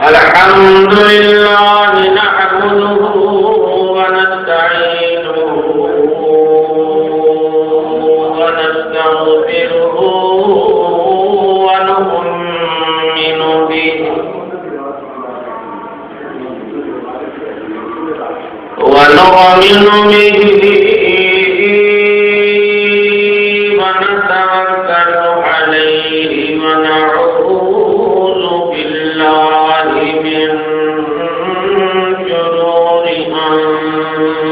الحمد لله نحمده ونستعينه ونستغفره ونؤمن به ونتوكل عليه ونعوذ بالله من شرور أنفسنا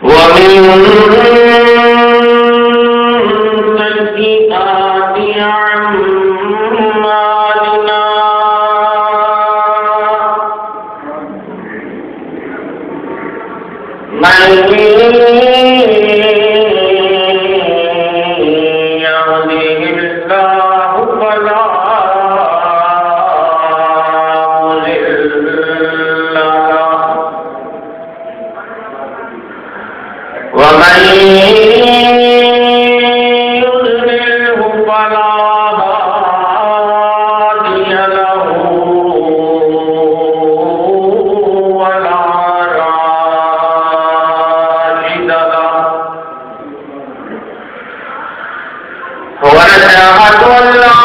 ومن سيئات أعمالنا من يهده الله فلا مضل له ومن يضلله فلا هادي له ولا راشد له ونشهد أن لا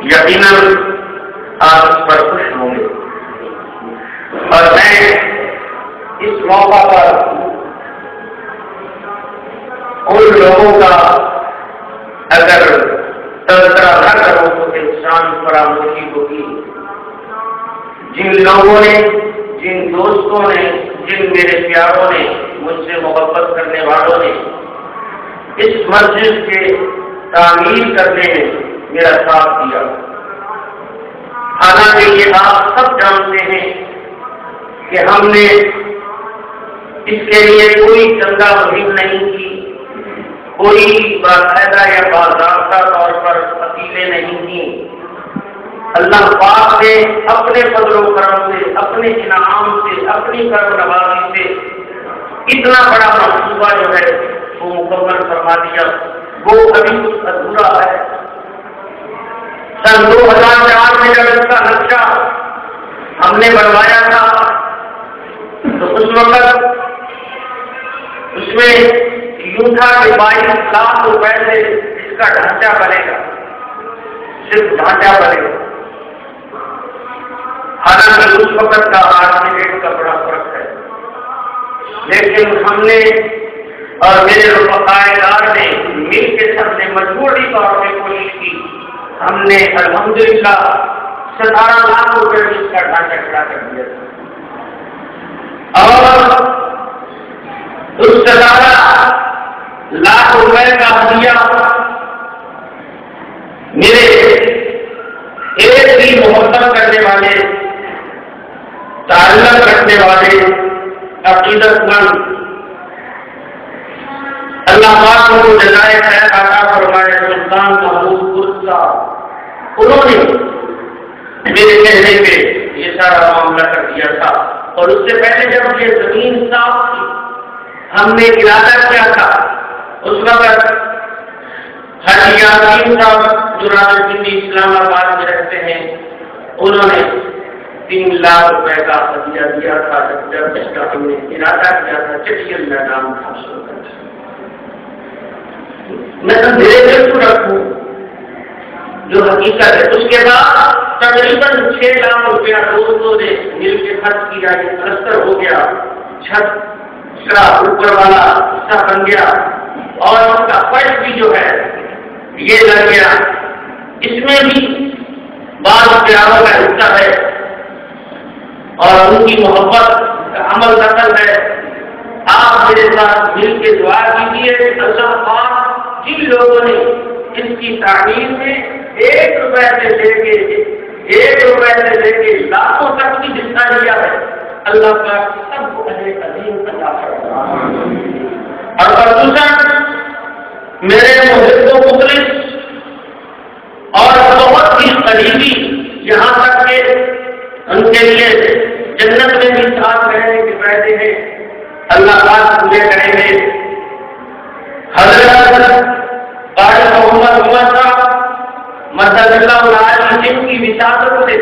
یقیناً آپ اس پر خوش ہوں گے۔ اور میں اس موقع پر ان لوگوں کا اگر تذکرہ نہ کروں تو انسان فراموشی ہوگی، جن لوگوں نے، جن دوستوں نے، جن میرے پیاروں نے، مجھ سے محبت کرنے والوں نے اس مسجد کے تعمیر کرنے میں میرا ساتھ دیا۔ حالانکہ یہ آپ سب جانتے ہیں کہ ہم نے اس کے لیے کوئی چندہ مہم نہیں کی، کوئی باقاعدہ یا باضابطہ طور پر وسیلے نہیں کی۔ اللہ پاک نے اپنے فضل و کرم سے، اپنے انعام سے، اپنی کرم نوازی سے اتنا بڑا منصوبہ جو ہے وہ مکمل فرما دیا۔ وہ ابھی کچھ ادھورا ہے۔ سن 2004 میں جب اس کا نقشہ ہم نے بنوایا تھا تو اس وقت اس میں یوں تھا کہ 22 لاکھ روپے سے اس کا ڈھانچہ بنے گا، صرف ڈھانچہ بنے گا۔ حالانکہ اس وقت کا آج کے ریٹ کا بڑا فرق ہے، لیکن ہم نے اور میرے رفقائے کار نے مل کے سب نے مجموعی طور پہ کوشش کی۔ ہم نے الحمدللہ 17 لاکھ روپے میں اس کا ڈھانچہ کھڑا کر دیا تھا، اور اس 17 لاکھ روپے کا ہدیہ میرے ایک بھی محبت کرنے والے، تعلق رکھنے والے، عقیدت مند اللہ پاک کو جزائے خیر عطا فرمائے سلطان محمود قدس صاحب، انہوں نے میرے کہنے پہ یہ سارا معاملہ کر دیا تھا۔ اور اس سے پہلے جب یہ زمین صاف تھی ہم نے ارادہ کیا تھا، اس وقت حاجی یاسین صاحب جو راولپنڈی اسلام آباد میں رہتے ہیں، انہوں نے 3 لاکھ روپے کا ہدیہ دیا تھا جب اس کا ہم نے ارادہ کیا تھا چٹیل میدان حاصل کرنا۔ میں اندھیرے دل کو رکھوں جو حقیقت ہے۔ اس کے بعد تقریباً 6 لاکھ روپیہ دوستوں نے مل کے خرچ کیا، یہ پلستر ہو گیا، چھت کا اوپر والا حصہ بن گیا، اور اس کا فرش بھی جو ہے یہ لگ گیا۔ اس میں بھی بعض پیاروں کا حصہ ہے اور ان کی محبت کا عمل دخل ہے۔ آپ میرے ساتھ مل کے دعا کیجیے اللہ پاک جن لوگوں نے اس کی تعمیر میں 1 روپے سے لے کے لاکھوں تک کی حصہ لیا ہے، اللہ پاک سب کو اجر عظیم عطا فرمائے۔ اور خصوصاً میرے محب و مخلص اور بہت ہی قریبی، یہاں تک کہ ان کے لیے جنت میں بھی ساتھ رہنے کے فائدے ہیں، اللہ پاک پورے کریں گے۔ حضرت قاری محمد عمر صاحب مدد اللہ علیہ جن کی وساطت سے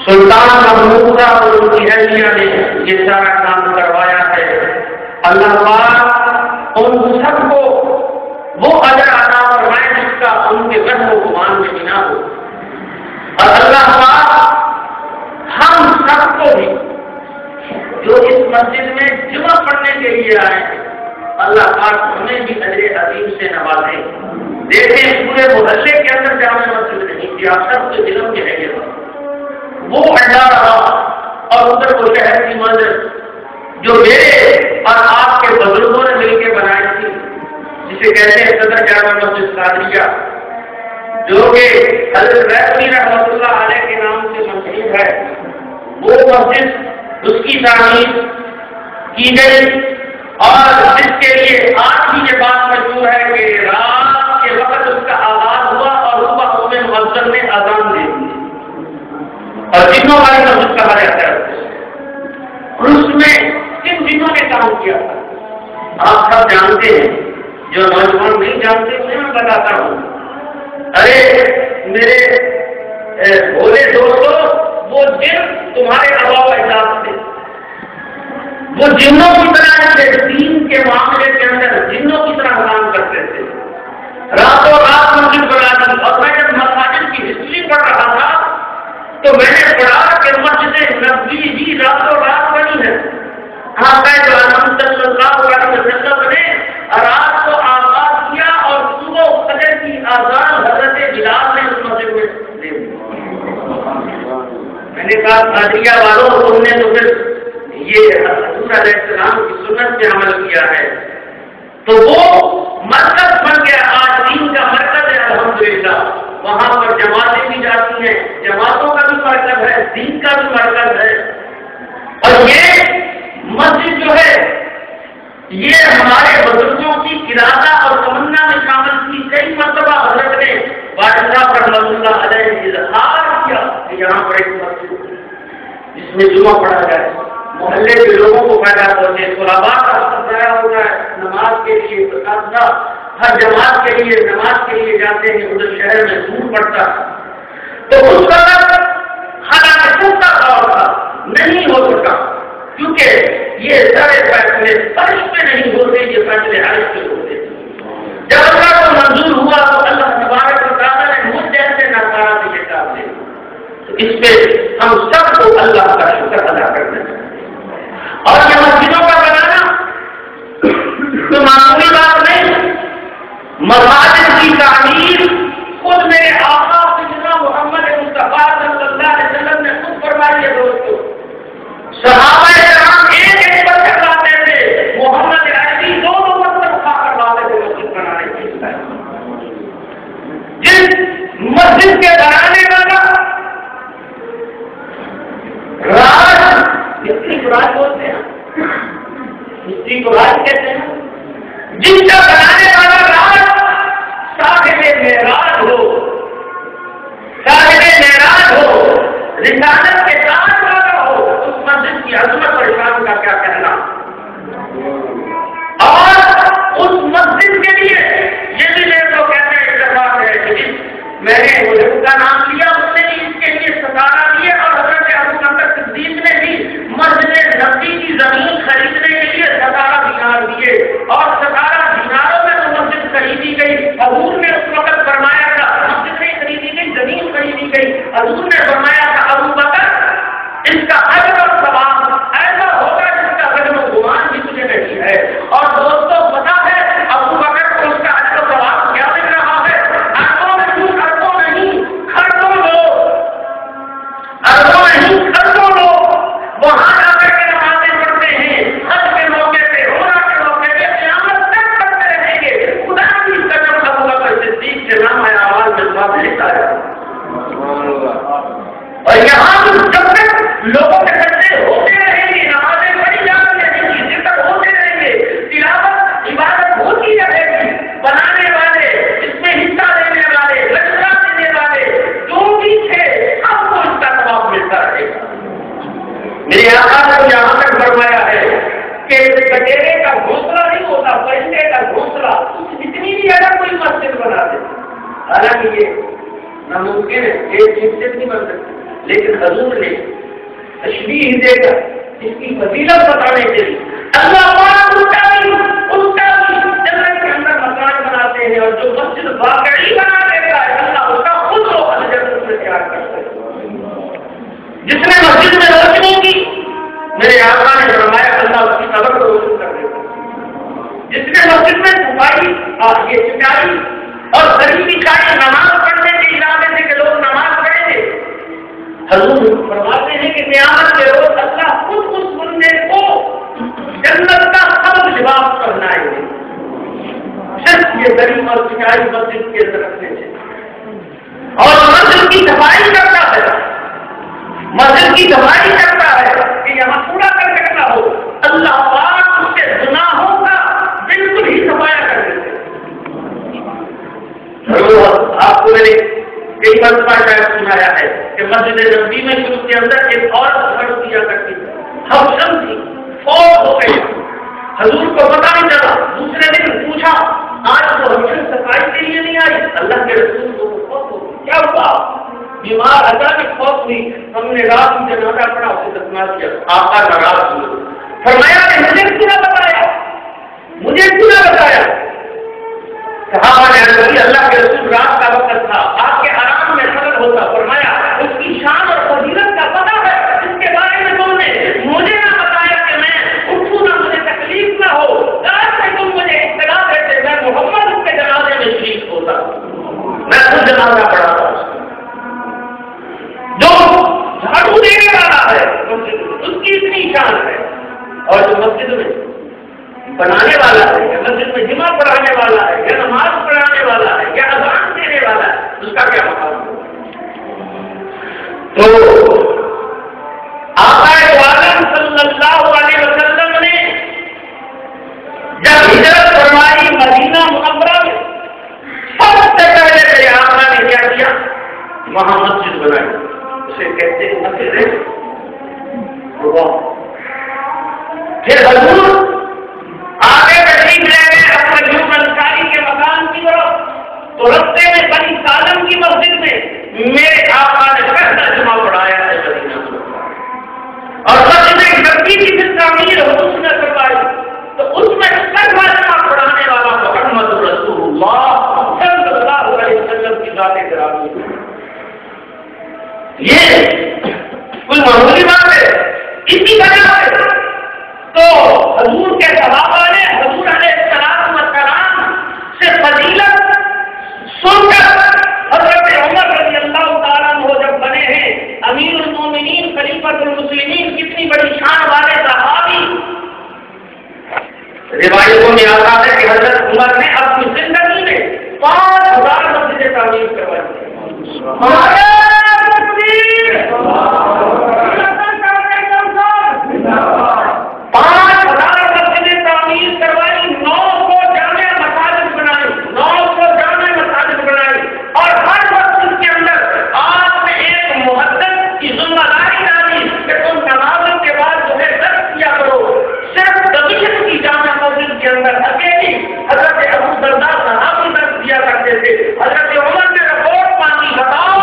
سلطان محمود صاحب اور ان کی اہلیہ نے یہ سارا کام کروایا ہے۔ اللہ پاک ان سب کو وہ اجر عطا فرمائے جس کا ان کے وہم و گمان میں بنا ہو، اور اللہ پاک ہم سب کو بھی جو اس مسجد میں جمع پڑھنے کے لیے آئے ہیں، اللہ پاک ہمیں بھی اجر عظیم سے نوازے۔ دیکھیں پورے محلے کے اندر جامع مسجد نہیں تھی، آپ سب کے دلوں میں ہے یہ بات، وہ اڈا رہا، اور ادھر وہ شہر کی مسجد جو میرے اور آپ کے بزرگوں نے مل کے بنائی تھی، جسے کہتے ہیں صدر جامع مسجد قادریہ، جو کہ حضرت ریحانی رحمۃ اللہ علیہ کے نام سے مشہور ہے، وہ مسجد اس کی تعمیر کی گئی، اور جس کے لیے آج بھی یہ بات مشہور ہے کہ رات کے وقت اس کا آغاز ہوا اور صبح میں مؤذن نے اذان دے دی، اور جنوں والی مسجد کہا جاتا ہے۔ اور اس میں کن جنوں نے کام کیا تھا آپ سب جانتے ہیں، جو نوجوان نہیں جانتے انہیں میں بتاتا ہوں۔ ارے میرے بھولے دوستوں، وہ جن تمہارے آبا و اجداد تھے، وہ جنوں کی طرح سے دین کے معاملے کے اندر جنوں کی طرح کام کرتے تھے، راتوں رات مسجد بنا دی، اور میں جب مساجد کی نے کہا قادریہ والوں تم نے تو پھر یہ حضور علیہ السلام کی سنت پہ عمل کیا ہے، تو وہ مرکز بن گیا، آج دین کا مرکز ہے الحمدللہ، وہاں پر جماعتیں بھی جاتی ہیں، جماعتوں کا بھی مرکز ہے، دین کا بھی مرکز ہے۔ اور یہ مسجد جو ہے یہ ہمارے بزرگوں کی ارادہ اور تمنا میں شامل تھی۔ کئی مرتبہ حضرت نے بادشاہ رحمۃ اللہ علیہ نے اظہار کیا کہ یہاں پر ایک مسجد جس میں جمعہ پڑھا جائے، محلے کے لوگوں کو پیدا ہوتے، طلباء کا سجایا ہوتا ہے نماز کے لیے، اساتذہ ہر جماعت کے لیے نماز کے لیے جاتے ہیں، ادھر شہر میں دور پڑتا ہے۔ تو اس وقت حالانکہ سستا دور تھا، نہیں ہو سکا، کیونکہ یہ سارے فیصلے فرش پہ نہیں ہوتے، یہ فیصلے عرش پہ ہوتے۔ جب اللہ کو منظور ہوا تو اللہ تبارک و تعالیٰ نے مجھ جیسے ناکارہ سے کتاب دے، تو اس پہ ہم سب کو اللہ کا شکر ادا کرنا چاہیے۔ اور یہ مسجدوں کا بنانا تو معمولی بات نہیں، مساجد کی تعمیر خود میرے آقا سیدنا محمد مصطفیٰ صلی اللہ علیہ وسلم نے خود فرمائی ہے۔ دوستو صحابہ کرام ایک پر کرواتے تھے، محمد عربی دو پر اٹھا کرواتے تھے مسجد بنانے کے لیے۔ جس مسجد کے بنانے والا راج، مستری کو راج بولتے ہیں، مستری کو راج کہتے ہیں، جس کا بنانے والا راج صاحب معراج ہو، صاحب معراج ہو، رسالت کے ساتھ والا ہو، اس مسجد کی عظمت اور شان کا کیا کہنا۔ اور اس مسجد کے لیے یہ بھی میرے کو کہتے ہیں اتفاق ہے کہ میں نے حضور کا نام لیا، اس نے بھی اس کے لیے ستارہ دیے، اور حضرت ابو بکر صدیق نے بھی مسجد نبوی کی زمین خریدنے کے لیے 17 دینار دیے، اور 17 دیناروں میں وہ مسجد خریدی گئی۔ حضور نے اس وقت فرمایا تھا، مسجد نہیں خریدی گئی، زمین خریدی گئی، حضور نے فرمایا تھا ابو بکر اس کا اجر اور ثواب ایسا ہوگا جس کا وزن و گمان بھی تجھے نہیں ہے۔ اور دوستوں پتا ہے ابو بکر کو اس کا اجر و ثواب کیا مل رہا ہے؟ اربوں نہیں، خرچوں لوگ وہاں جا کر کے نمازیں پڑھتے ہیں، حج کے موقع پہ، عمرہ کے موقع پہ، قیامت تک کرتے رہیں گے۔ خدا کی قسم ابو بکر صدیق کے نام ہے آواز میں ثواب لکھا ہے۔ اور یہاں بھی جب تک لوگوں کے سجدے ہوتے رہیں گے، نمازیں پڑھی جاتی رہیں گی، ذکر ہوتے رہیں گے، تلاوت عبادت ہوتی رہے گی، بنانے والے، اس میں حصہ لینے والے، لچکا دینے والے جو بھی تھے سب کو اس کا ثواب ملتا رہے گا۔ میرے آقا نے یہاں تک فرمایا ہے کہ گٹیرے کا گھونسلہ نہیں ہوتا، پرندے کا گھونسلہ، اتنی بھی اگر کوئی مسجد بنا دے، حالانکہ یہ ناممکن ہے، ایک مسجد نہیں بن سکتی، لیکن حضور نے تشریح دے کر اس کی فضیلت بتانے کے لیے اللہ پاک اس کا بھی جنت کے اندر مکان بناتے ہیں، اور جو مسجد واقعی بنا دیتا ہے اللہ اس کا خود روح جنت سے تیار کرتا ہے۔ جس نے مسجد میں روشنی کی، میرے آقا نے فرمایا اللہ اس کی قبر کو روشن کر دیتا ہے۔ جس نے مسجد میں صفائی یہ سچائی اور غریبی چاہیے نماز پڑھنے کے ارادے سے کہ لوگ نماز پڑھیں گے، حضور فرماتے ہیں کہ قیامت کے روز اللہ خود اس بندے کو جنت کا سب لباس پہنائے گے، صرف یہ غریب اور سچائی مسجد کے اندر رکھنے سے۔ اور مسجد کی صفائی کرتا ہے، مسجد کی صفائی کرتا ہے کہ یہاں پورا کر سکتا ہو، اللہ پاک اس کے گناہوں کا بالکل ہی صفایا کر دیتے۔ آپ کو میں نے کئی مرتبہ شاید سنایا ہے کہ مسجد نبوی میں شروع کے اندر ایک عورت گھر دیا کرتی تھی، حبشن تھی، فوت ہو گئی، حضور کو پتا نہیں چلا، دوسرے دن پوچھا آج تو حبشن صفائی کے لیے نہیں آئی، اللہ کے رسول کو فوت ہو گئی، کیا ہوا؟ بیمار اچانک فوت ہوئی، ہم نے رات میں جنازہ پڑھا، اسے دفنا کیا، آقا ناراض ہوئے، فرمایا نے مجھے کیوں نہ بتایا، مجھے کیوں نہ بتایا؟ صحابہ نے عرض کی اللہ کے رسول رات کا وقت تھا، آپ کے آرام میں خلل ہوتا، فرمایا اس کی شان اور فضیلت کا پتہ ہے، اس کے بارے میں تم نے مجھے نہ بتایا کہ میں اٹھوں نہ مجھے تکلیف نہ ہو، رات میں تم مجھے اطلاع دیتے میں محمد اس کے جنازے میں شریک ہوتا، میں خود جنازہ پڑھاتا۔ جو جھاڑو دینے بنانے والا ہے یا مسجد میں جمعہ پڑھانے والا ہے یا نماز پڑھانے والا ہے یا اذان دینے والا ہے، اس کا کیا مقام ہے؟ تو آقا عالم صلی اللہ علیہ وسلم نے جب ہجرت فرمائی مدینہ منورہ میں، سب سے پہلے میرے آقا نے کیا کیا؟ وہاں مسجد بنائی، اسے کہتے ہیں مسجد اللہ۔ پھر حضور آگے تشریف لے گئے اپنے ایوب انصاری کے مکان کی طرف، تو رستے میں بنی سالم کی مسجد میں میرے آقا نے پہلا جمعہ پڑھایا ہے مدینہ میں، اور مسجد نبی کی جو تعمیر حضور نے کروائی تو اس میں پہلا جمعہ پڑھانے والا محمد رسول اللہ صلی اللہ علیہ وسلم کی ذات گرامی۔ یہ کوئی معمولی بات ہے، اسی وجہ سے تو حضور کے صحابہ نے حضور علیہ السلام سے فضیلت سن کر حضرت عمر رضی اللہ تعالیٰ عنہ جب بنے ہیں امیر المومنین خلیفۃ المسلمین، کتنی بڑی شان والے صحابی، روایتوں میں آتا ہے کہ حضرت عمر نے اپنی زندگی میں 5000 مسجدیں تعمیر کروائی۔ حضرت عمر نے رپورٹ مانگی، بتاؤ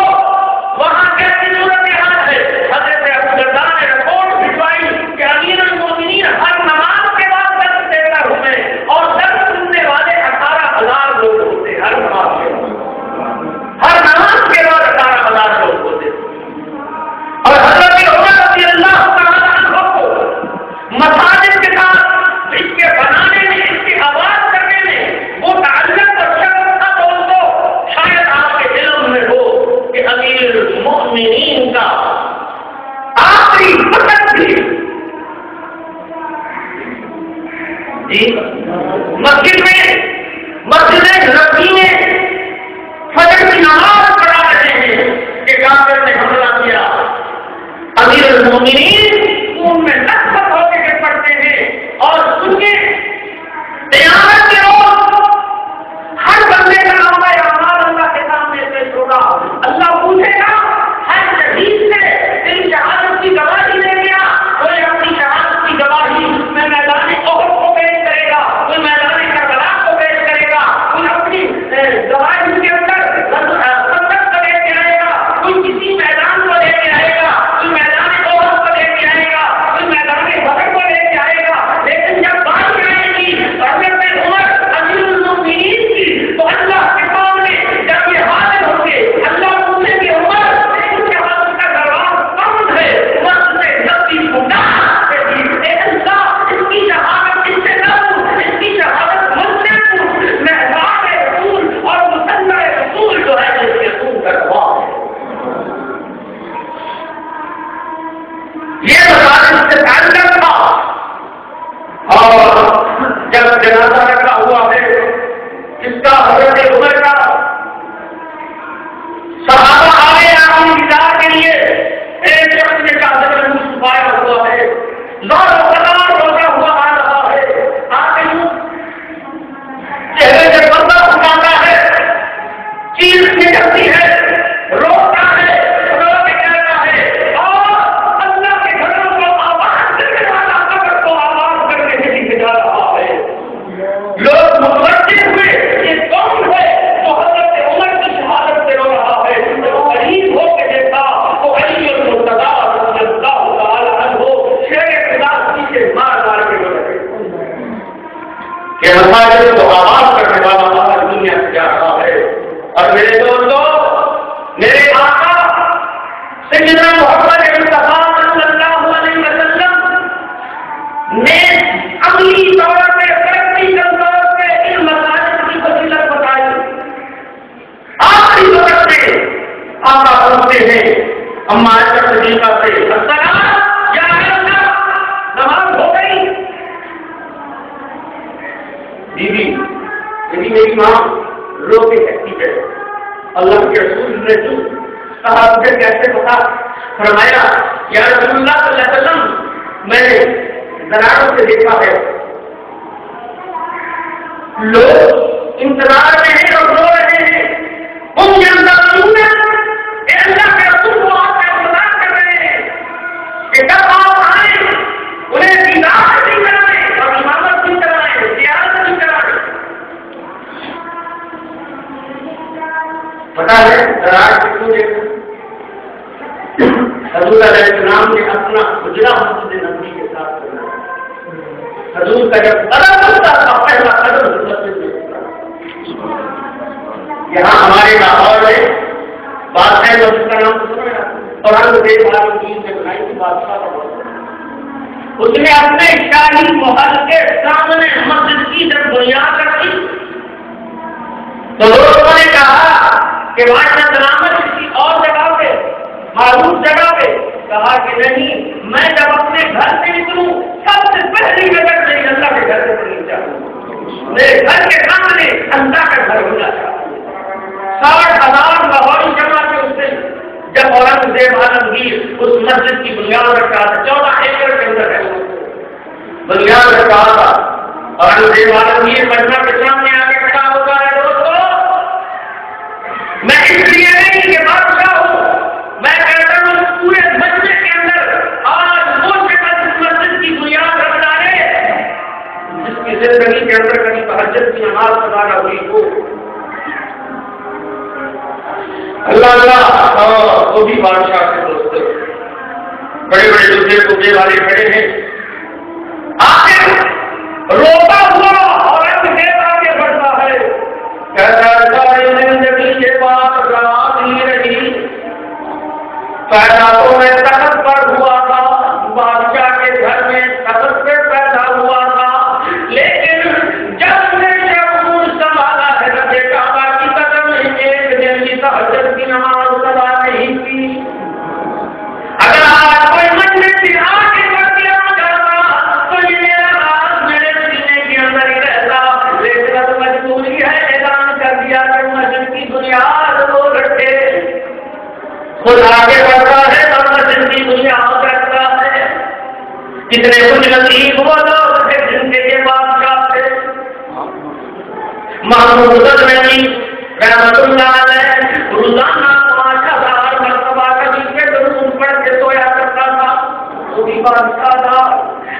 وہاں کیسی صورت حال ہے؟ حضرت ابو درداء نے رپورٹ بھجوائی کہ امیر المومنین ہر نماز کے بعد درس دیتا ہوں میں، اور درس سننے والے 18,000 لوگ ہوتے، ہر نماز کے بعد 18,000 لوگ ہوتے۔ اور حضرت عمر رضی اللہ تعالیٰ عنہ کو مساجد کے ساتھ اس کے بنانے میں، اس کی آواز کرنے میں وہ تعلق اور شرط تھا، دوستو شاید آپ کے علم میں ہو کہ امیر المؤمنین کا آخری وقت بھی مسجد نبوی میں فجر کی نماز پڑھا رہے ہیں کہ کافر نے حملہ کیا۔ امیر المؤمنین ان میں نسبت ہو کے پڑھتے ہیں، اور سنیے قیامت کے روز ہر بندے کا نام اللہ کے سامنے پیش ہوگا، اللہ پوچھے گا ہر شہید سے تیری شہادت کی گواہی دے گیا، کوئی اپنی شہادت کی گواہی میں میدان احد کو پیش کرے گا، کوئی میدان کربلا کو پیش کرے گا، کوئی اپنی گواہی کے اندر صدق کو لے کے آئے گا، کوئی کسی میدان کو لے کے آئے گا، کوئی میدان احد کو لے کے آئے گا، کوئی میدان بدر کو لے کے آئے گا، لیکن جب بات آئے گی حضرت عمر امیر المؤمنین کی تو اللہ کے سامنے جب یہ حاضر ہوں گے، اللہ پوچھے گی عمر اس شہادت کا گواہ کون ہے؟ عمر سے جلدی گناہ اے اللہ اس کی شہادت اس سے نہ پوچھ، اس کی شہادت مجھ سے پوچھ، مہمان رسول اور مسلح رسول جو ہے جس کے خون کا گواہ ہے۔ یہ مسائل سے تعلق تھا، اور جب جنازہ رکھا ہوا ہے اس کا حضرت عمر کا، صحابہ آئے اپنی دیدار کے لیے، ایک شخص نے چادر میں منہ چھپایا ہوا ہے، زور و قدار روزہ ہوا آ رہا ہے، آتے ہوں چہرے سے پردہ اٹھاتا ہے، چیز نکلتی ہے، روتا ہے، رو کے کہتا ہے، اور اللہ کے گھروں کو آواز کرنے والا قبر کو آواز کرنے کے لیے جا رہا ہے۔ لوگ متوجہ ہوئے یہ کون ہے جو حضرت عمر کی شہادت سے رو رہا ہے، تو قریب ہو کے دیکھا تو علی المرتضیٰ رضی اللہ تعالیٰ عنہ شیر خدا سے مار مار کے رو رہے کہ مساجد کو آواز کرنے والا آج دنیا سے جا رہا ہے۔ اور میرے دوستوں، میرے آقا سیدنا محمد مصطفیٰ صلی اللہ علیہ وسلم نے عملی طور پہ پریکٹیکل طور پہ ان مساجد کی فضیلت بتائی۔ آخری وقت میں آقا پوچھتے ہیں اما عائشہ صدیقہ سے، السلام یا اللہ، نماز ہو گئی؟ بیوی میری ماں رو کے کہتی ہے اللہ کے رسول نے جو کہا مجھے کیسے پتا؟ فرمایا یا رسول اللہ صلی اللہ علیہ وسلم میں نے دراڑوں سے دیکھا ہے لوگ انتظار میں ہیں اور رو رہے ہیں ان کے اندر اللہ کے رسول کو آپ کا انتظار کر رہے ہیں کہ کب آپ آئیں انہیں دیدار بھی کرائیں اور عبادت بھی کرائیں زیارت بھی کرائیں. پتا ہے دراڑ کیوں دیکھا؟ حضور علیہ السلام نے اپنا حجرہ مسجد نبوی کے ساتھ بنایا. حضور کا جب قدم ہوتا تھا پہلا قدم مسجد میں ہوتا. یہاں ہمارے لاہور میں بادشاہ مسجد کا نام سنا اورنگزیب عالمگیر نے بنائی تھی بادشاہ کا. اس نے اپنے شاہی محل کے سامنے مسجد کی جب بنیاد رکھی تو لوگوں نے کہا کہ بادشاہ سلامت کسی اور جگہ پہ معروف جگہ پہ. کہا کہ نہیں میں جب اپنے گھر سے نکلوں سب سے پہلی نظر میری اللہ کے گھر سے پڑنی چاہوں. میرے گھر کے سامنے اللہ کا گھر ہونا چاہوں. 60,000 لاہوری جمع کے اس دن جب اورنگزیب عالمگیر اس مسجد کی بنیاد رکھا تھا 14 ایکڑ کے اندر ہے بنیاد رکھا تھا. اورنگزیب عالمگیر مجمع کے سامنے آ کے کھڑا ہوتا ہے دوستوں میں اس لیے نہیں کہ بادشاہ ہوں میں کہتا ہوں پورے مجمع کے اندر آج وہ شخص اس مسجد کی بنیاد رکھ ڈالے جس کی زندگی کے اندر کبھی تہجد کی نماز ادا نہ ہوئی ہو. اللہ وہ بھی بادشاہ کے دوست بڑے بڑے جوتے کبے والے کھڑے ہیں. آخر روتا ہوا اورنگزیب آگے بڑھتا ہے کہتا ہے زندگی کے بعد رات ہی رہی پیدا تو میں تخت پر ہوا تھا بادشاہ کے گھر میں تخت پہ پیدا ہوا تھا لیکن جب میں شعور سنبھالا ہے رب کعبہ کی قدم ایک دن کی تہجد کی نماز ادا نہیں کی. اگر آج کوئی مجلس سے آگے بڑھ کے آ جاتا تو یہ میرا راز میرے سینے کے اندر ہی رہتا. لیکن مجبوری ہے اعلان کر دیا کہ مسجد کی بنیاد وہ رکھے. خود آگے بڑھتا ہے اور مسجد کی بنیاد رکھتا ہے. کتنے کچھ نصیب وہ لوگ تھے جن کے یہ بادشاہ تھے. محمود غزنوی رحمت اللہ علیہ روزانہ 5,000 مرتبہ کبھی کے درود پڑھ کے سویا کرتا تھا. وہ بھی بادشاہ تھا.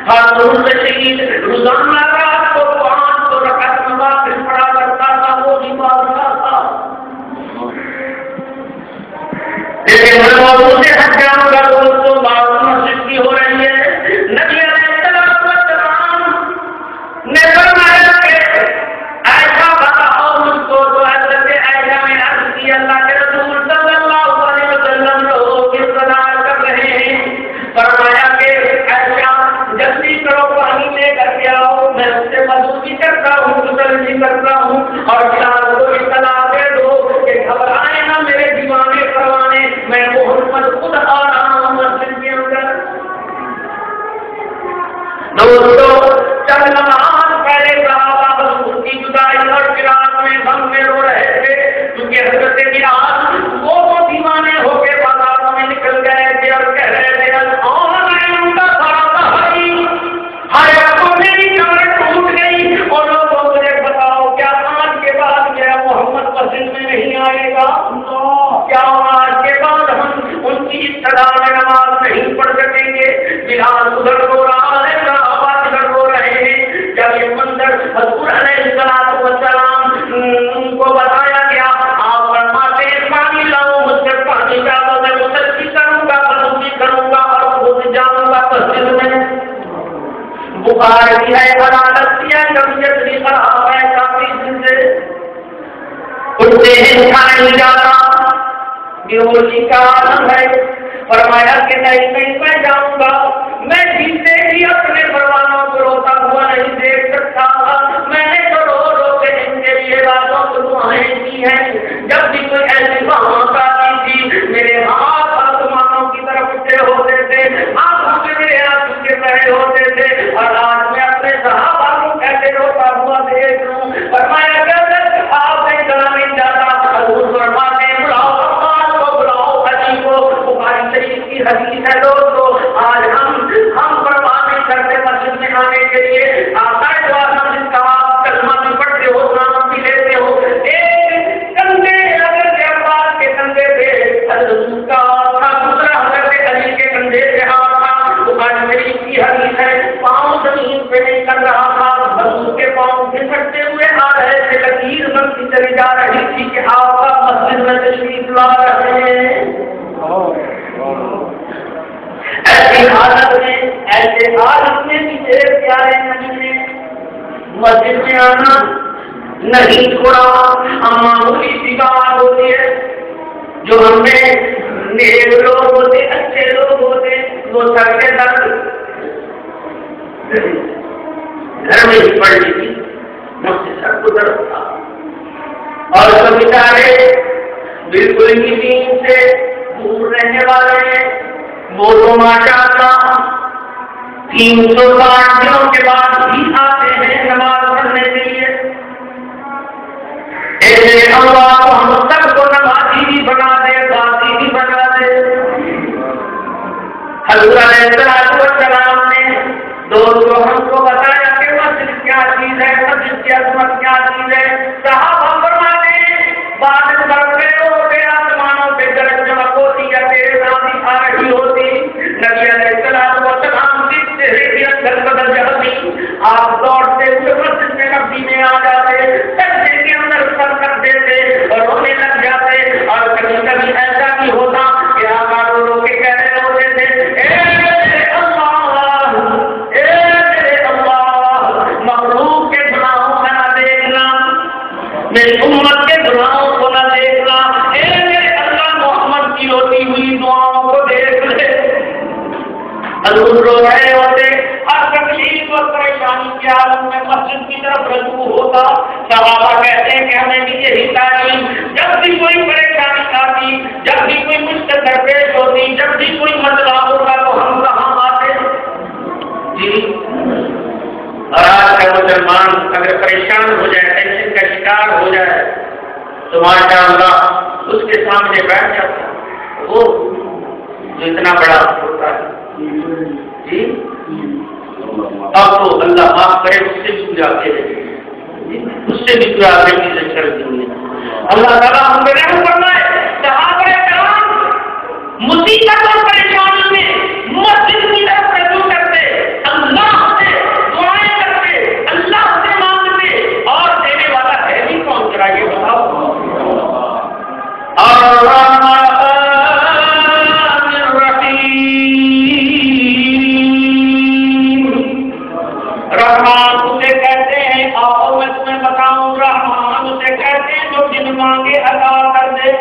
ہارون رشید روزانہ رات کو 500 رکعت نماز پڑھا کرتا تھا. وہ بھی بادشاہ تھا. لیکن میں موضوع سے ہٹ جاؤں گا دوستوں بات مسجد کی ہو رہی ہے. نبی علیہ السلام نے فرمایا کہ ایسا بتاؤ مجھ کو تو حضرت عائشہ میں عرض کی اللہ کے رسول صلی اللہ علیہ وسلم لوگ کس طرح کر رہے ہیں. فرمایا کہ عائشہ جلدی کرو پانی لے کر کے آؤ میں اس سے وضو بھی کرتا ہوں غسل بھی کرتا ہوں اور بلال کو اطلاع دے دو کہ گھبرائے نہ میرے دیوانے کروانے میں محمد خود آ رہا ہوں مسجد کے اندر. دوستو چند نماز پہلے صحابہ حضور کی جدائی اور فراق میں غم میں رو رہے تھے کیونکہ حضرت بلال وہ دیوانے ہو کے بازاروں میں نکل گئے تھے اور کہہ رہے تھے میری کمر ٹوٹ گئی اور لوگوں مجھے بتاؤ کیا آج کے بعد میرا محمد مسجد میں نہیں آئے گا؟ کیا آج کے بعد ہم ان کی ابتدا میں نماز نہیں پڑھ سکیں گے؟ بلال ادھر رو رہا ہے صحابہ ادھر رو رہے ہیں. جب یہ منظر حضور علیہ السلام کو بتایا گیا آپ فرماتے ہیں پانی لاؤ مجھ سے پانی کا میں غسل بھی کروں گا وضو بھی کروں گا اور خود جاؤں گا مسجد میں. بخار بھی ہے حرارت بھی ہے طبیعت بھی خراب ہے کافی دن سے اٹھتے ہیں اٹھا نہیں جاتا بیہوشی کا عالم ہے. فرمایا کہ نہیں میں جاؤں گا. میں جیتے ہی اپنے پروانوں کو روتا ہوا نہیں دیکھ سکتا. میں نے تو رو رو کے ان کے لیے باتوں کو دعائیں کی ہیں. جب بھی کوئی ایسی بات آتی تھی میرے ہاتھ آسمانوں کی طرف اٹھے ہوتے تھے آنکھوں سے میرے آنسو کے بہے ہوتے تھے. اور آج میں اپنے صحابہ کو کیسے روتا ہوا دیکھ رہا حدیث ہے دوستو، آج ہم پرواہ نہیں کرتے مسجد میں آنے کے لیے، آقا جو آدم جس کا آپ کلمہ بھی پڑھتے ہو، نام بھی لیتے ہو، ایک کندھے اگر عباس کے کندھے پہ حضرت کا تھا، دوسرا حضرت علی کے کندھے پہ ہاتھ تھا، بخاری شریف کی حدیث ہے، پاؤں زمین پہ نہیں کر رہا تھا، حضور کے پاؤں پھسلتے ہوئے آ رہے تھے، لکیر بنتی چلی جا رہی تھی کہ آپ کا مسجد میں تشریف لا رہے ہیں۔ ایسی حالت میں بھی میرے پیارے نبی نے مسجد میں آنا نہیں چھوڑا۔ معمولی سی بات ہوتی ہے، جو ہم نے نیک لوگ ہوتے، اچھے لوگ ہوتے، وہ سر کے درد گھر میں ہی پڑ لی تھی، مجھ سے سر کو درد تھا، اور جو بیچارے بالکل ہی دین سے دور رہنے والے ہیں، وہ تو ماشاءاللہ 360 دنوں کے بعد بھی آتے ہیں نماز پڑھنے کے لیے۔ ایسے اللہ ہم سب کو نمازی بھی بنا دے، باقی بھی بنا دے۔ حضرت علیہ السلام نے دوستوں ہم کو بتایا کہ مسجد کیا چیز ہے، مسجد کی عظمت کیا چیز ہے۔ صحابہ فرماتے ہیں بادل بڑھ گئے ہوتے، آسمانوں پہ گرج چمک ہوتی ہے، تیز آندھی آ رہی ہوتی، نبی علیہ السلام کی چہرے کی اندر بدل جاتی، آپ دوڑتے ہوئے مسجد میں نبی میں آ جاتے، سجدے کے اندر سر کر دیتے اور رونے لگ جاتے، اور کبھی کبھی ایسا بھی ہوتا کہ آقا رو رو کے کہہ رہے ہوتے تھے، اے میرے اللہ مخلوق کے گناہوں کا نہ دیکھنا، میری امت کے گناہوں کو نہ دیکھنا، اے میرے اللہ محمد کی ہوتی ہوئی دعاؤں کو دیکھ لے۔ حضور رو رہے ہوتے، ہر تکلیف اور پریشانی کے عالم میں مسجد کی طرف رجوع ہوتا۔ صحابہ کہتے ہیں کہ ہمیں بھی یہی تعلیم، جب بھی کوئی پریشانی آتی، جب بھی کوئی مشکل درپیش ہوتی، جب بھی کوئی مسئلہ ہوتا تو ہم کہاں آتے؟ جی، اور آج کا مسلمان اگر پریشان ہو جائے، ٹینشن کا شکار ہو جائے تو ماشاءاللہ اس کے سامنے بیٹھ جاتا ہے وہ جو اتنا بڑا ہوتا ہے۔ جی اب تو اللہ معاف کرے، اس سے بھی جاتے ہیں، اس سے بھی دعا کرنے سے چھڑ دیں گے۔ اللہ تعالیٰ ہم پہ رحم فرمائے۔ صحابہ کرام مصیبت اور پریشانی میں مسجد کی طرف رجوع کرتے، اللہ سے دعائیں کرتے، اللہ سے مانگتے، اور دینے والا ہے بھی کون کرا یہ بتاؤ؟ رحمان اسے کہتے ہیں، آؤ میں تمہیں بتاؤں، رحمان اسے کہتے ہیں جو جن مانگے عطا کر دے۔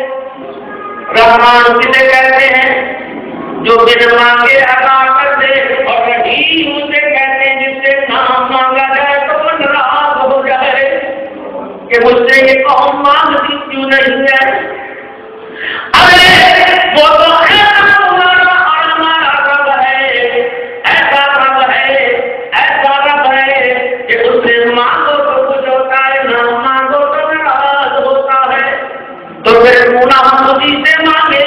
رحمان کسے کہتے ہیں؟ جو بن مانگے عطا کر دے، اور رحیم اسے کہتے ہیں جس سے نام مانگا جائے تو وہ ناراض ہو جائے کہ مجھ سے یہ قوم مانگتی کیوں نہیں ہے۔ ارے وہ تو ایسا تمہارا اور ہمارا رب ہے، ایسا رب ہے، ایسا رب ہے کہ اس سے مانگو تو کچھ ہوتا ہے، نہ مانگو تو ناراض ہوتا ہے۔ تو پھر پورا ہم اسی سے مانگے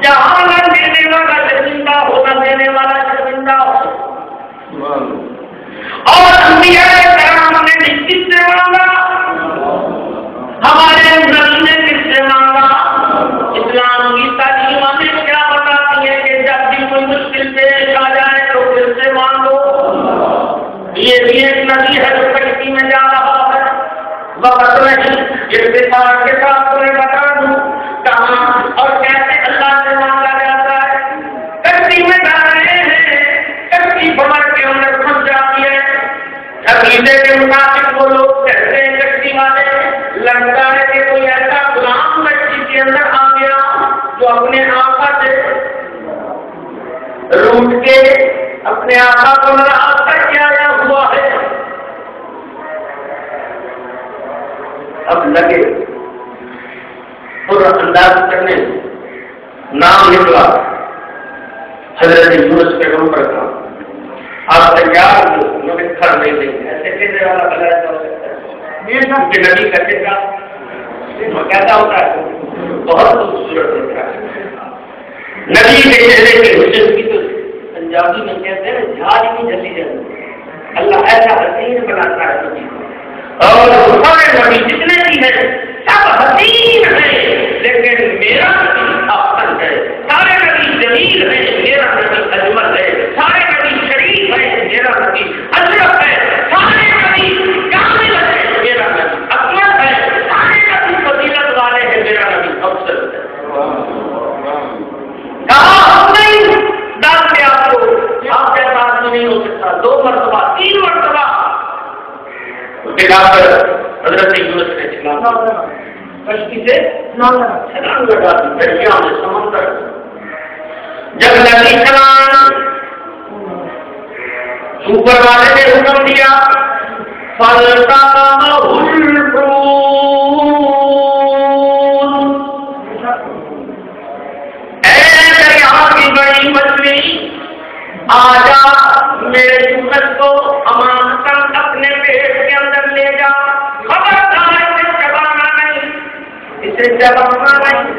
جہاں نہ دینے والا شرمندہ ہو، نہ دینے والا شرمندہ ہو۔ اور انبیاء کرام نے بھی کس سے مانگا؟ ہمارے نبی نے کس سے مانگا؟ اسلام کی تعلیم ہمیں کیا بتاتی ہے کہ جب بھی کوئی مشکل پیش آ جائے تو کس سے مانگو۔ یہ بھی ایک نبی ہے جو کشتی میں جا رہا ہے، وقت نہیں اختصار کے ساتھ تمہیں بتا دوں کہاں اور کیسے اللہ سے مانگا جاتا ہے۔ کشتی میں جا رہے ہیں، کشتی بمر کے اندر پھنس جاتی ہے۔ عقیدے کے مطابق وہ لوگ کہتے ہیں کشتی والے، لگتا ہے کہ کوئی ایسا غلام کشتی کے اندر آ گیا جو اپنے آقا سے روٹ کے اپنے آقا کو ناراض کر کے آیا ہوا ہے۔ اب لگے پورا انداز کرنے نام نکلا حضرت یونس پیغمبر کا، آپ تیار ہو، انہوں نے کھڑ نہیں دیں ایسے کہنے والا بلا ہو سکتا ہے کہ نبی کہتے کا کیسا ہوتا ہے، بہت خوبصورت ہوتا ہے۔ نبی کے چہرے کے حسن کی تو پنجابی میں کہتے ہیں جھاج کی جلی جاتی. اللہ ایسا حسین بناتا ہے نبی کو. اور سارے نبی جتنے بھی ہیں سب حسین ہیں, لیکن میرا نبی افضل ہے. سارے نبی جمیل ہیں, میرا نبی اجمل ہے. سارے نبی شریف ہے, میرا نبی اشرف ہے. سارے نبی کامل ہے, میرا نبی اکمل ہے. سارے نبی فضیلت والے ہیں, میرا نبی افضل ہے. کہاں ہم نہیں ڈالتے آپ کو, آپ کے پاس نہیں ہو سکتا. 2 مرتبہ 3 مرتبہ حضرت یونس نے کشتی سے چھلانگ لگا دی دریا میں, سمندر. جب نبی چھلانگ اوپر والے نے حکم دیا فَالْتَقَمَهُ الْحُوتُ, اے دریا کی بڑی مچھلی آجا میرے یونس کو امانتاً اپنے پیٹ کے اندر لے جا. خبردار اسے چبانا نہیں, اسے چبانا نہیں,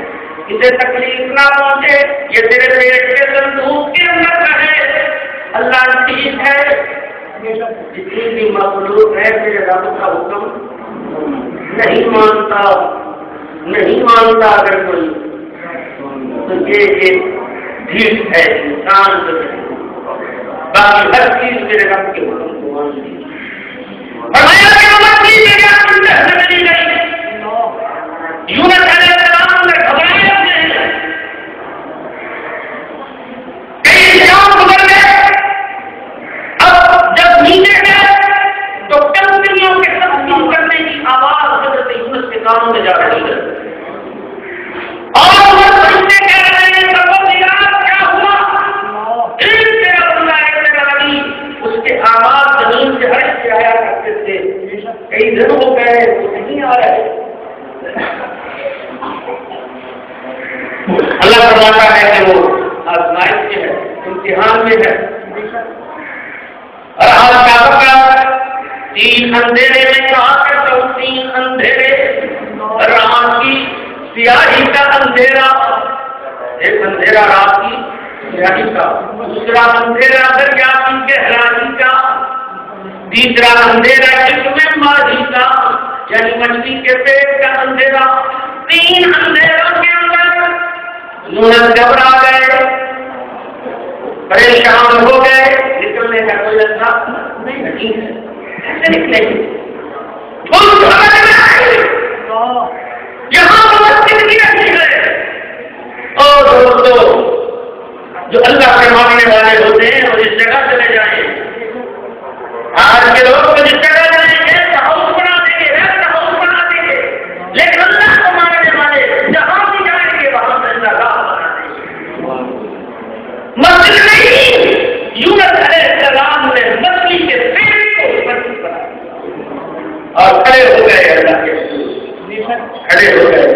اسے تکلیف نہ پہنچے. یہ تیرے پیٹ کے صندوق کے اندر رہے. اللہ ٹھیک ہے, جتنی بھی مخلوق ہے میرے رب کا حکم نہیں مانتا, نہیں مانتا. اگر کوئی تو یہ ٹھیک ہے, انسان تو نہیں, باقی ہر چیز میرے رب کے حکم کو مانتی. فرمایا کہ مچھلی میرے اندر سے چلی گئی. یونس علیہ السلام نے گھبرایا نہیں, کئی شام گزر گئے. اب جب نیچے گئے تو کمپنیوں کے تقسیم کرنے کی آواز حضرت یونس کے کانوں میں جا رہی ہے. اور وہ فرشتے کہہ رہے ہیں پروردگار کیا ہوا؟ اس کے آواز زمین سے ہٹ کے آیا کرتے تھے. کئی دن ہو گئے وہ نہیں آ رہے. اللہ فرماتا ہے کہ وہ آزمائش میں ہے, امتحان میں ہے. اور آج کیا پکا 3 اندھیرے میں کہا کرتا ہوں, 3 اندھیرے, رات کی سیاہی کا اندھیرا, ایک اندھیرا رات کی سیاہی کا, دوسرا اندھیرا دریا کی گہرائی کا, تیسرا اندھیرا جسم ماضی کا یعنی مچھلی کے پیٹ کا اندھیرا. 3 اندھیروں کے اندر یونس گھبرا گئے, پریشان ہو گئے. نکلنے کا کوئی راستہ نہیں ہے, کیسے نکلیں گے؟ یہاں مسجد کی رکھی ہے. اور دوستو جو اللہ کے ماننے والے ہوتے ہیں اور اس جگہ چلے جائیں. آج کے لوگ تو جس جگہ جائیں گے ہاؤس بنا دیں گے, ریسٹ ہاؤس بنا دیں گے, لیکن اللہ کو ماننے والے جہاں بھی جائیں گے وہاں سے اللہ راہ بنا دیں گے. مسجد نہیں, یونس علیہ السلام نے مچھلی کے پیٹ کو مسجد بنا اور کھڑے ہو گئے. اللہ کے کھڑے ہو گئے.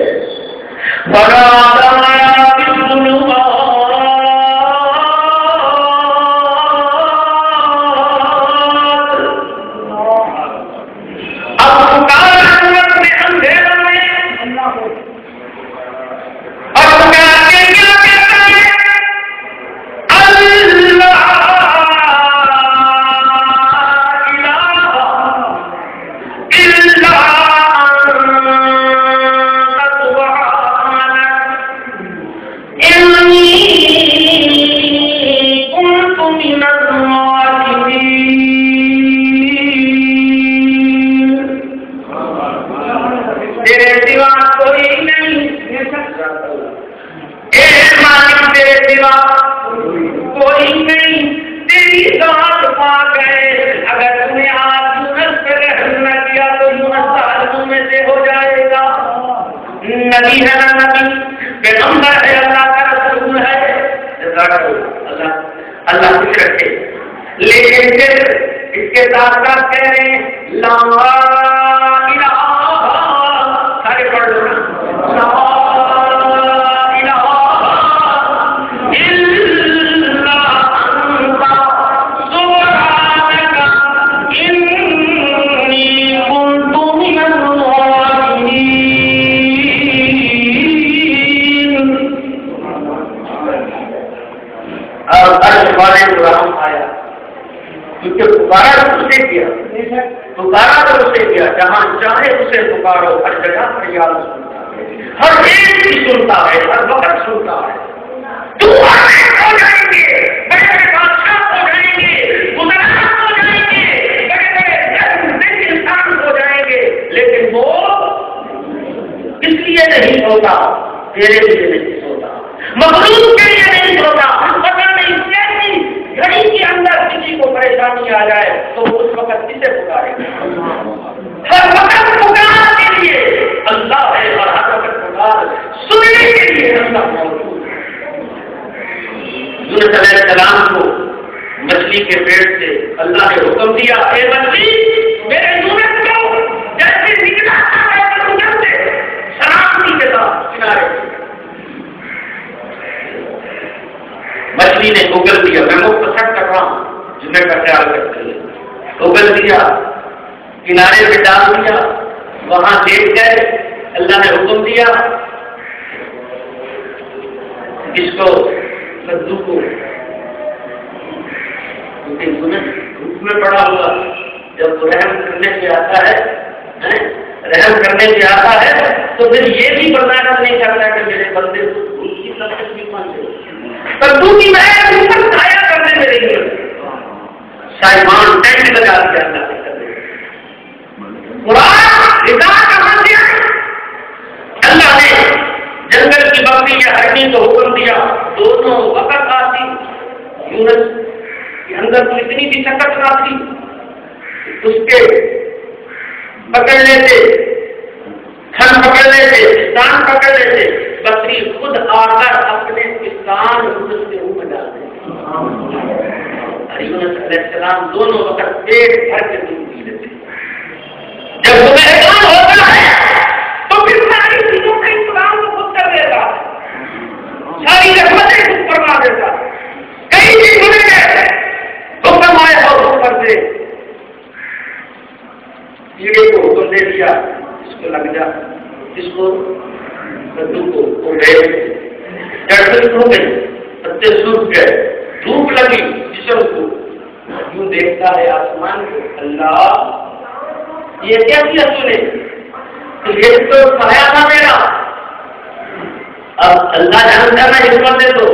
نبی ہے نا, نبی پیغمبر ہے, اللہ کا رسول ہے. اللہ خوش رکھے. لیکن پھر اس کے ساتھ ساتھ کہہ رہے ہیں لا الہ, سارے پڑھ لو نا, لا الہ الا انت سبحانک انی کنت من الظالمین. اور عرش والے کو رحم آیا، کیونکہ پکارا تو اسے کیا، پکارا تو اسے کیا، جہاں چاہے اسے پکارو، ہر جگہ فریاد سنتا ہے، ہر ایک کی سنتا ہے، ہر وقت سنتا ہے۔ تو ہو جائیں گے، بڑے بڑے بادشاہ ہو جائیں گے، گزرا ہو جائیں گے، بڑے بڑے انسان ہو جائیں گے، لیکن وہ اس لیے نہیں ہوتا، تیرے لیے نہیں ہوتا، مخلوق کے لیے نہیں ہوتا۔ پتہ نہیں کیسی گھڑی کے اندر کسی کو پریشانی آ جائے تو اس وقت کسے پکارے گا؟ ہر وقت پکار کے لیے اللہ ہے، اور ہر وقت پکار سننے کے لیے اللہ موجود ہے۔ یونس علیہ السلام کو مچھلی کے پیٹ سے اللہ نے حکم دیا، اے مچھلی میرے یونس کو جیسے نکلا سلامتی کے ساتھ کنارے، مچھلی نے اگل دیا، میں مختصر کر رہا ہوں جمعے کا خیال کرتے ہوئے، اگل دیا، کنارے پہ ڈال دیا، وہاں دیکھ گئے، اللہ نے حکم دیا اس کو کدو کو، دھوپ میں پڑا ہوا، جب رحم کرنے سے آتا ہے، رحم کرنے سے آتا ہے تو پھر یہ بھی برداشت نہیں کرتا کہ میرے بندے ان کی طرف بھی پہنچے، کدو کی میں اوپر چھایا کرنے میں رہی ہوں، سائمان ٹینٹ لگا کے اللہ نے کر دیا۔ قرآن رضا کہاں سے اللہ نے جنگل کی بکری یا ہرنی کو حکم دیا، دونوں وقت آتی، یونس کے اندر تو اتنی بھی شکت نہ تھی، اس کے پکڑ لیتے، کھن پکڑ لیتے، پستان پکڑ لیتے، بکری خود آ کر اپنے پستان یونس کے منہ میں ڈال دیتے۔ یونس علیہ السلام دونوں وقت پیٹ بھر کے دودھ پی لیتے۔ جب گنہگار ہوتا ہے تو پھر ساری چیزوں کا انتظام تو خود کر دیتا، ساری رحمتیں خود فرما دیتا، کئی بھی گنہ گئے حکم آیا ہو اوپر سے، کیڑے کو حکم دے دیا اس کو لگ جا، اس کو کدو کو گئے، جڑ ہو گئی، پتے سوکھ گئے، دھوپ لگی جسم کو، یوں دیکھتا ہے آسمان کو، اللہ یہ کیا کیا تو نے؟ یہ تو سایہ تھا میرا، اب اللہ جانتا ہے حکمت دے دو،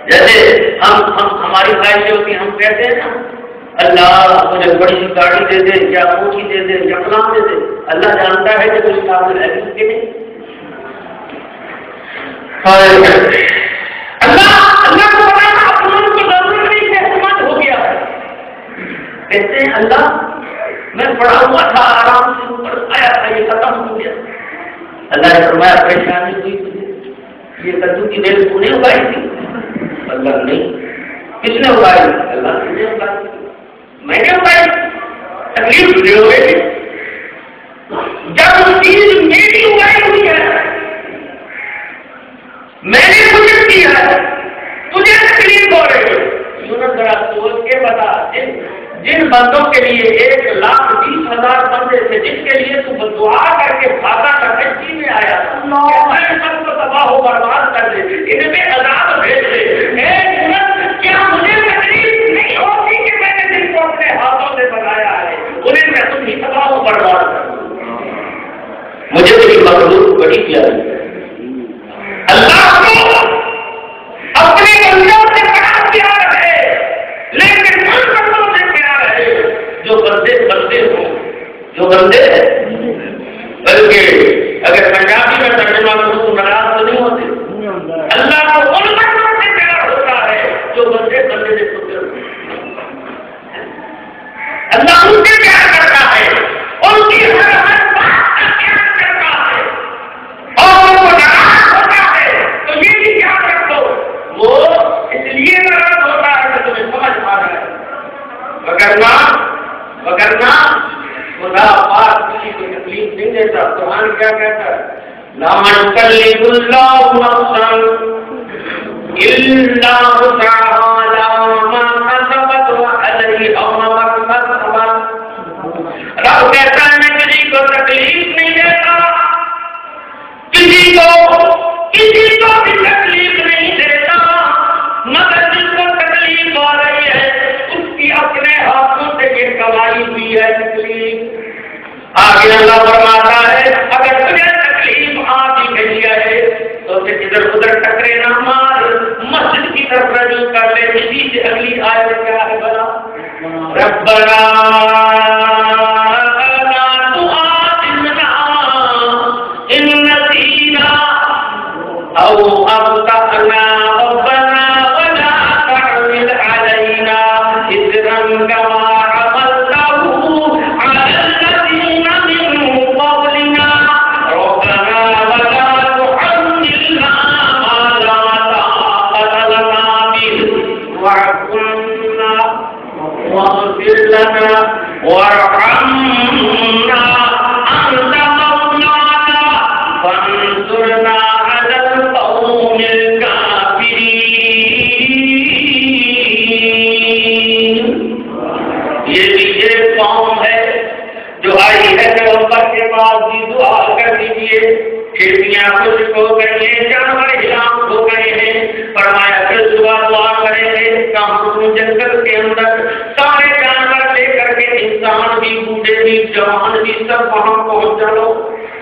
جیسے ہماری خواہشیں ہوتی ہم کہتے ہیں نا اللہ مجھے بڑی سی گاڑی دے دے یا اونچی دے دے یا فلاں دے دے، اللہ جانتا ہے کہ کچھ قابل ہے اس کے نہیں۔ اللہ کو پتا تھا اپنوں کو ضرورت نہیں ہے، حکمت ہو گیا ہے، کہتے ہیں اللہ میں پڑھا ہوا تھا آرام سے اوپر آیا تھا یہ ختم ہو گیا، اللہ نے فرمایا پریشانی ہوئی تجھے، یہ کدو کی دل تو نے اگائی تھی؟ اللہ نہیں، کس نے اگائی؟ اللہ نے اگائی، میں نے اگائی، تکلیف تجھے ہو گئی تھی، جب وہ چیز میری اگائی ہوئی ہے، میں نے کچھ کیا ہے، تجھے تکلیف ہو رہی ہے۔ یونس ذرا سوچ کے بتا، جن بندوں کے لیے 1,20,000 بندے تھے، جن کے لیے تو دعا کر کے بھاگا کر کشتی میں آیا، میں سب کو تباہ و برباد کر دے، ان میں عذاب بھیج دے، کیا مجھے تکلیف نہیں ہوتی کہ میں نے جن کو اپنے ہاتھوں سے بنایا ہے انہیں میں تم ہی تباہ و برباد کر دوں؟ مجھے میری مخلوق بڑی پیاری ہے، اللہ کو اپنے بندوں سے بڑا پیار ہے، لیکن ان بندوں سے پیار ہے جو بندے بندے ہوں، جو بندے، بلکہ اگر پنجابی میں ترجمہ کروں تو ناراض تو نہیں ہوتے، اللہ کو ان بندوں سے پیار ہوتا ہے جو بندے بندے سے خود ہوتے، اللہ ان سے پیار کرتا ہے، ان کی ہر بات کا پیار کرتا ہے، اور وہ ناراض ہوتا ہے تو یہ بھی یاد رکھو، وہ اس لیے ناراض ہوتا ہے کہ تمہیں سمجھ آ رہا ہے، وگرنہ خدا پاک کسی کو تکلیف نہیں دیتا۔ قرآن کیا کہتا ہے؟ لا يكلف الله نفسا الا وسعها، لها ما كسبت وعليها ما اكتسبت۔ رب کہتا ہے میں کسی کو تکلیف نہیں دیتا، کسی کو بھی تکلیف نہیں دیتا، مگر جس کو ٹکرے نہ مار، مسجد کی طرف رجوع کر لے. اسی سے اگلی آیت کیا ہے بلا؟ ربنا لا تؤاخذنا ان نسينا او اخطأنا ربنا ولا تحمل علينا إصرا كما حملته على الذين من قبلنا ربنا ولا تحملنا ما لا طاقة لنا به واعف عنا واغفر لنا وارحمنا أنت مولانا فانصرنا على القوم الكافرين. یہ بھی ایک قوم ہے جو آئی ہے پیغمبر کے پاس بھی دعا کر دیجیے. کھیتیاں خشک ہو گئی ہیں، جانور ہلاک ہو گئے ہیں. فرمایا پھر دعا کریں گے. کہاں جنگل کے اندر سارے جانور لے کر کے انسان بھی، بوڑھے بھی، جوان بھی، سب وہاں پہنچ جاؤ.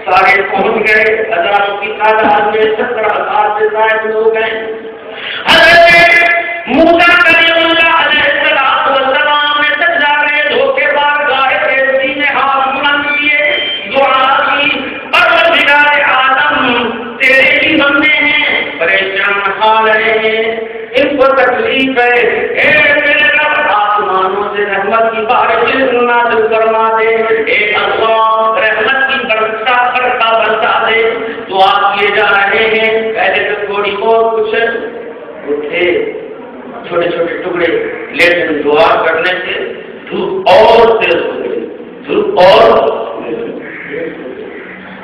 سارے پہنچ گئے. ہزاروں کی تعداد میں 70,000 سے زائد لوگ ہیں. حضرت موسیٰ کلیم اللہ علیہ السلام نے سجدہ میں دھوکے بار گاہے ریزی میں ہاتھ بلند کیے، دعا کی. پروردگار عالم تیرے ہی بندے ہیں، پریشان حال ہیں، ان کو تکلیف ہے. اے میرے رب آسمانوں سے رحمت کی بارش نازل فرما دے. اے اللہ رحمت کی برسا برسا دے. دعا کیے جا رہے ہیں. پہلے تو تھوڑی بہت کچھ اٹھے چھوٹے چھوٹے ٹکڑے، لیکن دعا کرنے سے دھوپ اور تیز ہو گئی. دھوپ اور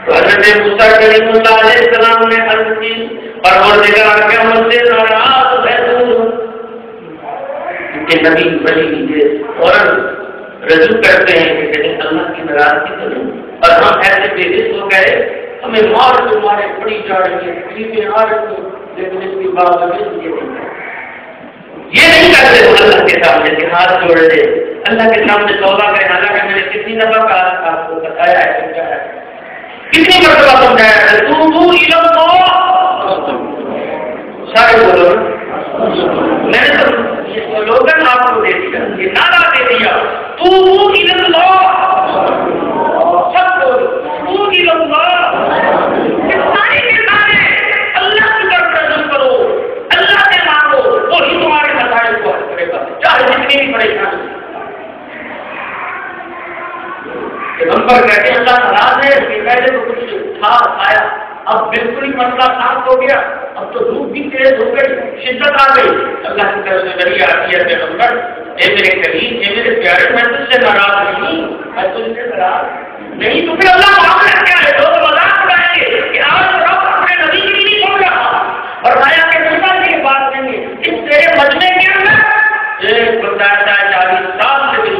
تو حضرت موسیٰ کلیم اللہ علیہ السلام نے عرض کی پروردگار کیا مجھ سے ناراض ہے تو؟ کہ نبی ولی کے فوراً رجوع کرتے ہیں کہ کہیں اللہ کی ناراضگی تو نہیں. اور ہم ایسے بے حس ہو گئے، ہمیں مار تو مارے، بڑی جا رہی ہے، تکلیفیں آ رہی ہیں، لیکن اس کی باوجود یہ نہیں کرتے ہو اللہ کے سامنے کہ ہاتھ جوڑ دے، اللہ کے سامنے توبہ کرے. حالانکہ میں نے کتنی دفعہ آپ کو بتایا ہے، سمجھایا ہے، کتنی مرتبہ سمجھایا ہے. توبوا الی اللہ، سارے بولو. میں نے تو یہ سلوگن آپ کو دے دیا، یہ نعرہ دے دیا، توبوا الی اللہ. سب بولو توبوا الی اللہ. سارے کے سارے اللہ کی طرف رجوع کرو، اللہ سے مانگو، وہی تمہارے مسائل کو حل کرے گا، چاہے جتنی بھی پریشانی. پیغمبر کہتے ہیں اللہ ناراض ہے. پہلے تو کچھ تھا آیا، اب بالکل ہی مسئلہ صاف ہو گیا. اب تو دھوپ بھی تیز ہو گئی، شدت آ گئی. اللہ کی طرف سے ذریعہ آتی ہے پیغمبر، اے میرے کریم، اے میرے پیارے، میں تجھ سے ناراض نہیں، میں تجھ سے ناراض نہیں. تو پھر اللہ معاملہ کیا ہے؟ لوگ مذاق اڑائیں گے کہ آج رب اپنے نبی کی نہیں سن رہا، اور آیا کہ سنا کی بات نہیں ہے. اس تیرے مجمع کے اندر ایک بندہ ہے 40 سال سے بھی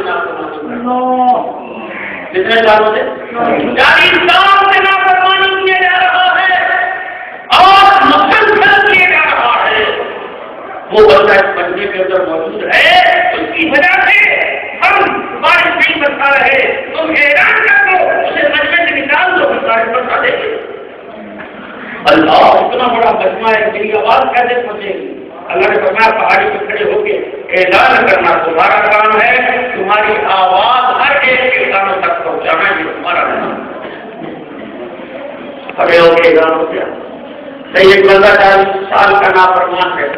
کتنے سالوں سے 40 سال سے نافرمانی کیا جا رہا ہے اور مسلسل کیا جا رہا ہے. وہ بندہ اس بندے کے اندر موجود ہے، اس کی وجہ سے ہم بارش نہیں برسا رہے. تم حیران کر دو، اسے مجمع سے نکال دو، بارش برسا دے گے. اللہ اتنا بڑا مجمع ہے، میری آواز کیسے پہنچے گی؟ اللہ نے فرمایا پہاڑی پہ کھڑے ہو کے اعلان کرنا تمہارا کام ہے، تمہاری آواز ہر ایک کے کانوں تک پہنچانا یہ تمہارا کام. کھڑے ہو کے اعلان ہو گیا. ایک بندہ 40 سال کا نافرمان ہے،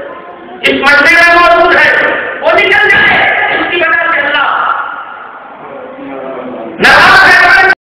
اس مجمع میں موجود ہے.